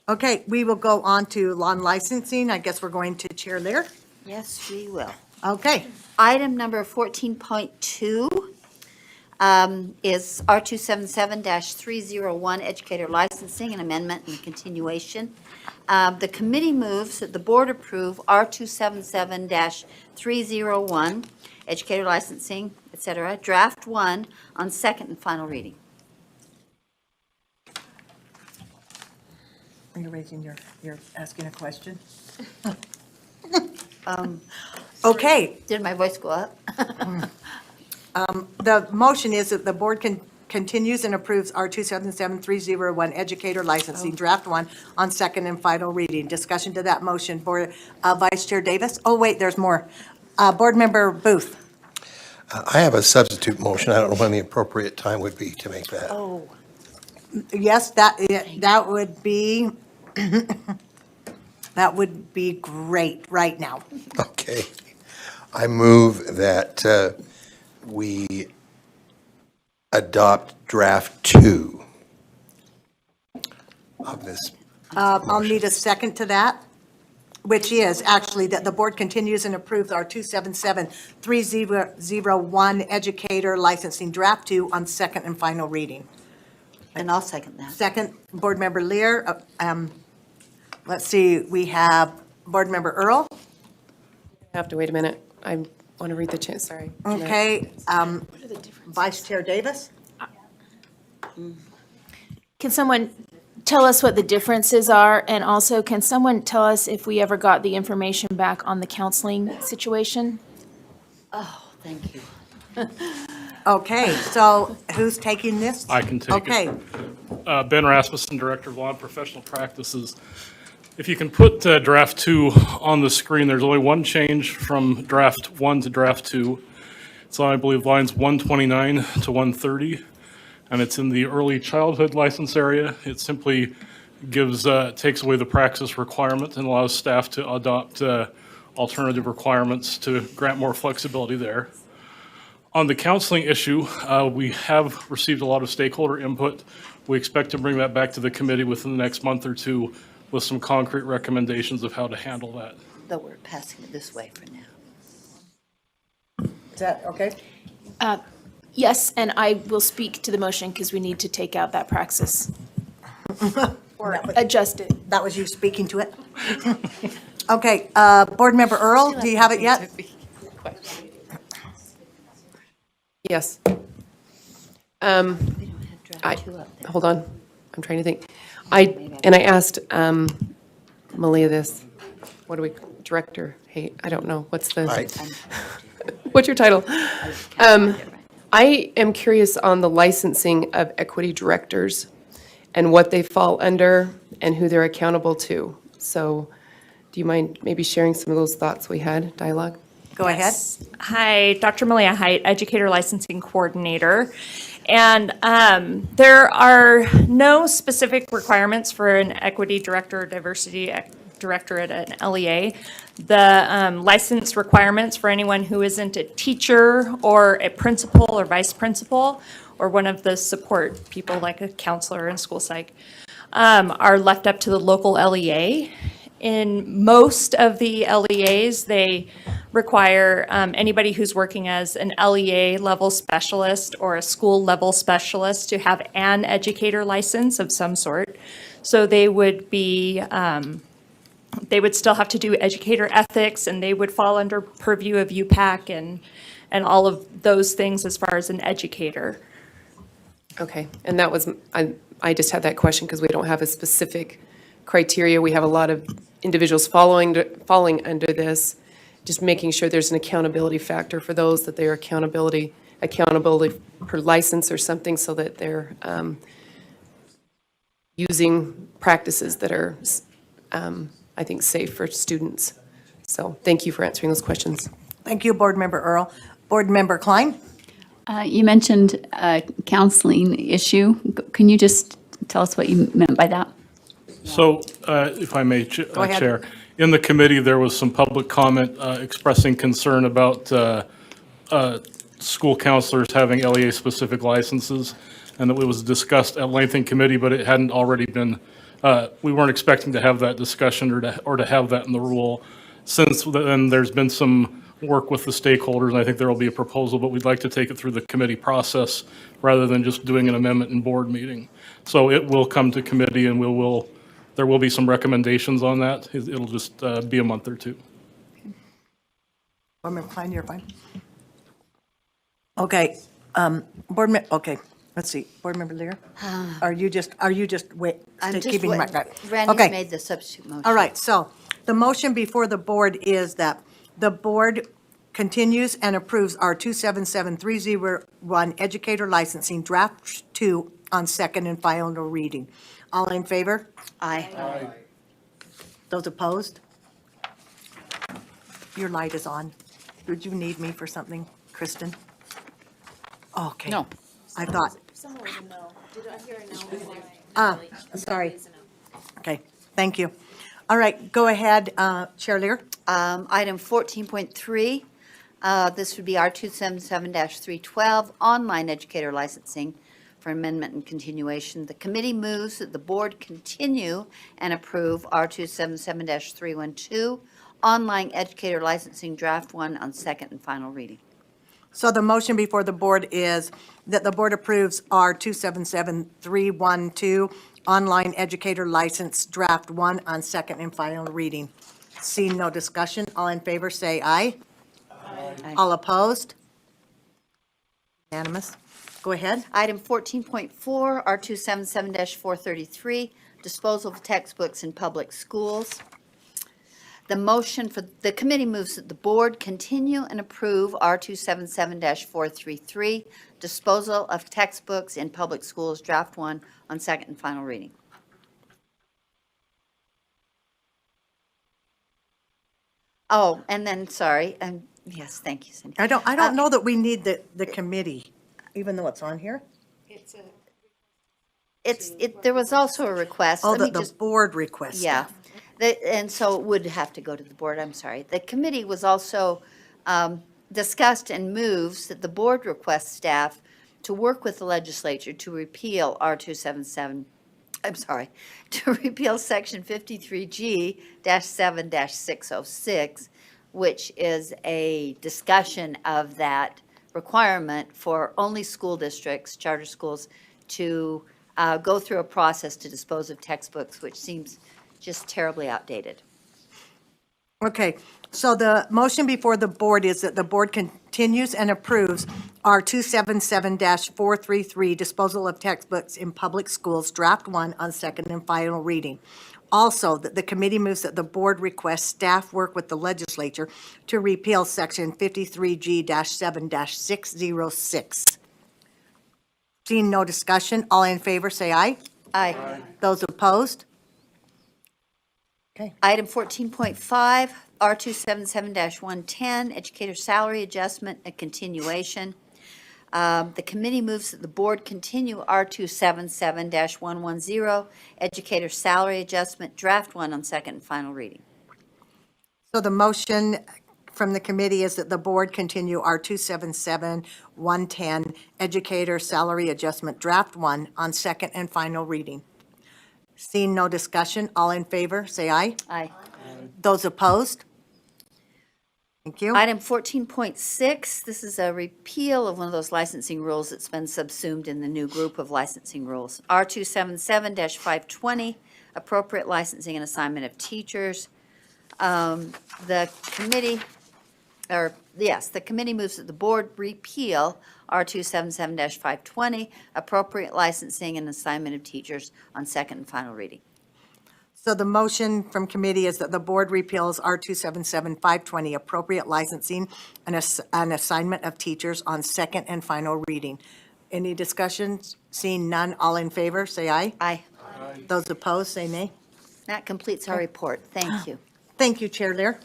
Okay, we will go on to law and licensing. I guess we're going to Chair Lear. Yes, we will. Okay, Item number 14.2 is R277-301, educator licensing, an amendment and continuation. The committee moves that the board approve R277-301, educator licensing, et cetera, draft 1 on second and final reading. are you raising you're asking a question? Um, Okay, Did my voice go up? the motion is that the board continues and approves R277-301 educator licensing, draft 1 on second and final reading. Discussion to that motion, Board Vice Chair Davis. Oh, wait, there's more. Board Member Booth. I have a substitute motion. I don't know when the appropriate time would be to make that. Oh, Yes, that would be, that would be great right now. Okay. I move that we adopt draft 2 of this. I'll need a second to that, which is actually that the board continues and approves our 277-301 educator licensing draft 2 on second and final reading. and I'll second that. Second, Board Member Lear. Let's see, we have Board Member Earl. I have to wait a minute. I want to read the chat, sorry. Okay, Vice Chair Davis. Can someone tell us what the differences are? And also, can someone tell us if we ever got the information back on the counseling situation? Oh, thank you. Okay, so who's taking this? I can take it. Okay, Ben Rasmussen, Director of Law and Professional Practices. If you can put draft 2 on the screen, there's only one change from draft 1 to draft 2. It's on, I believe, lines 129 to 130, and it's in the early childhood license area. It simply takes away the praxis requirement and allows staff to adopt alternative requirements to grant more flexibility there. On the counseling issue, we have received a lot of stakeholder input. We expect to bring that back to the committee within the next month or two with some concrete recommendations of how to handle that. Though we're passing it this way for now. is that okay? Yes, and I will speak to the motion because we need to take out that praxis. Or adjust it. That was you speaking to it? Okay, Board Member Earl, do you have it yet? Yes. We don't have draft 2 up there. Hold on, I'm trying to think. I asked Malia this, what do we, director, hey, I don't know, what's Right. what's your title? I am curious on the licensing of equity directors and what they fall under and who they're accountable to. So do you mind maybe sharing some of those thoughts we had, dialogue? Go ahead. Hi, Dr. Malia Height, Educator Licensing Coordinator. And there are no specific requirements for an equity director or diversity director at an LEA. The license requirements for anyone who isn't a teacher or a principal or vice principal or one of the support people like a counselor and school psych are left up to the local LEA. In most of the LEAs, they require anybody who's working as an LEA level specialist or a school level specialist to have an educator license of some sort. So they would be, they would still have to do educator ethics, and they would fall under purview of UPAC and all of those things as far as an educator. Okay, and that was, I just had that question because we don't have a specific criteria. We have a lot of individuals falling under this, just making sure there's an accountability factor for those, that they're accountability per license or something, so that they're using practices that are, I think, safe for students. So thank you for answering those questions. Thank you, Board Member Earl. Board Member Klein? You mentioned a counseling issue. Can you just tell us what you meant by that? So, if I may, ahead. Chair, in the committee, there was some public comment expressing concern about school counselors having LEA-specific licenses, and that it was discussed at length in committee, but it hadn't already been We weren't expecting to have that discussion or to have that in the rule. Since then, there's been some work with the stakeholders, and I think there will be a proposal, but we'd like to take it through the committee process rather than just doing an amendment in board meeting. So it will come to committee, and there will be some recommendations on that. It'll just be a month or two. Board Member Klein, you're fine. Okay, okay, let's see, Board Member Lear? Are you just wait? I'm just keeping my- waiting. Okay. Randy's made the substitute motion. All right, so the motion before the board is that the board continues and approves our 277301 educator licensing draft 2 on second and final reading. All in favor? Aye. Those opposed? Your light is on. Would you need me for something, Kristen? Okay. No. I thought. Sorry. Okay, thank you. All right, go ahead, Chair Lear. Item 14.3, this would be R277-312, online educator licensing for amendment and continuation. The committee moves that the board continue and approve R277-312, online educator licensing draft 1 on second and final reading. So the motion before the board is that the board approves R 277312, online educator license draft 1 on second and final reading. Seeing no discussion, all in favor say aye. Aye. All opposed? Unanimous. Go ahead. Item 14.4, R277-433, disposal of textbooks in public schools. The motion for, the committee moves that the board continue and approve R277-433, disposal of textbooks in public schools, draft 1 on second and final reading. Oh, and then, sorry, yes, thank you, Cindy. I don't know that we need the committee, even though it's on here. There was also a request. Oh, Let me the just- board request. Yeah, and so it would have to go to the board, I'm sorry. The committee was also discussed and moves that the board requests staff to work with the legislature to repeal R277, I'm sorry, to repeal Section 53G-7-606, which is a discussion of that requirement for only school districts, charter schools, to go through a process to dispose of textbooks, which seems just terribly outdated. Okay, so the motion before the board is that the board continues and approves R 277-433, disposal of textbooks in public schools, draft 1 on second and final reading. Also, that the committee moves that the board requests staff work with the legislature to repeal section 53G-7-606. Seeing no discussion, all in favor, say aye. Aye. Those opposed? Okay. Item 14.5, R277-110, educator salary adjustment and continuation. The committee moves that the board continue R277-110, educator salary adjustment, draft 1 on second and final reading. So the motion from the committee is that the board continue R 277-110, educator salary adjustment, draft 1 on second and final reading. Seeing no discussion, all in favor, say aye. Aye. Those opposed? Thank you. Item 14.6, this is a repeal of one of those licensing rules that's been subsumed in the new group of licensing rules. R277-520, appropriate licensing and assignment of teachers. The committee moves that the board repeal R277-520, appropriate licensing and assignment of teachers on second and final reading. So the motion from committee is that the board repeals R 277-520, appropriate licensing and an assignment of teachers on second and final reading. Any discussions? Seeing none, all in favor, say aye. Aye. Those opposed, say nay. That completes our report. Thank you. Thank you, Chair Lear.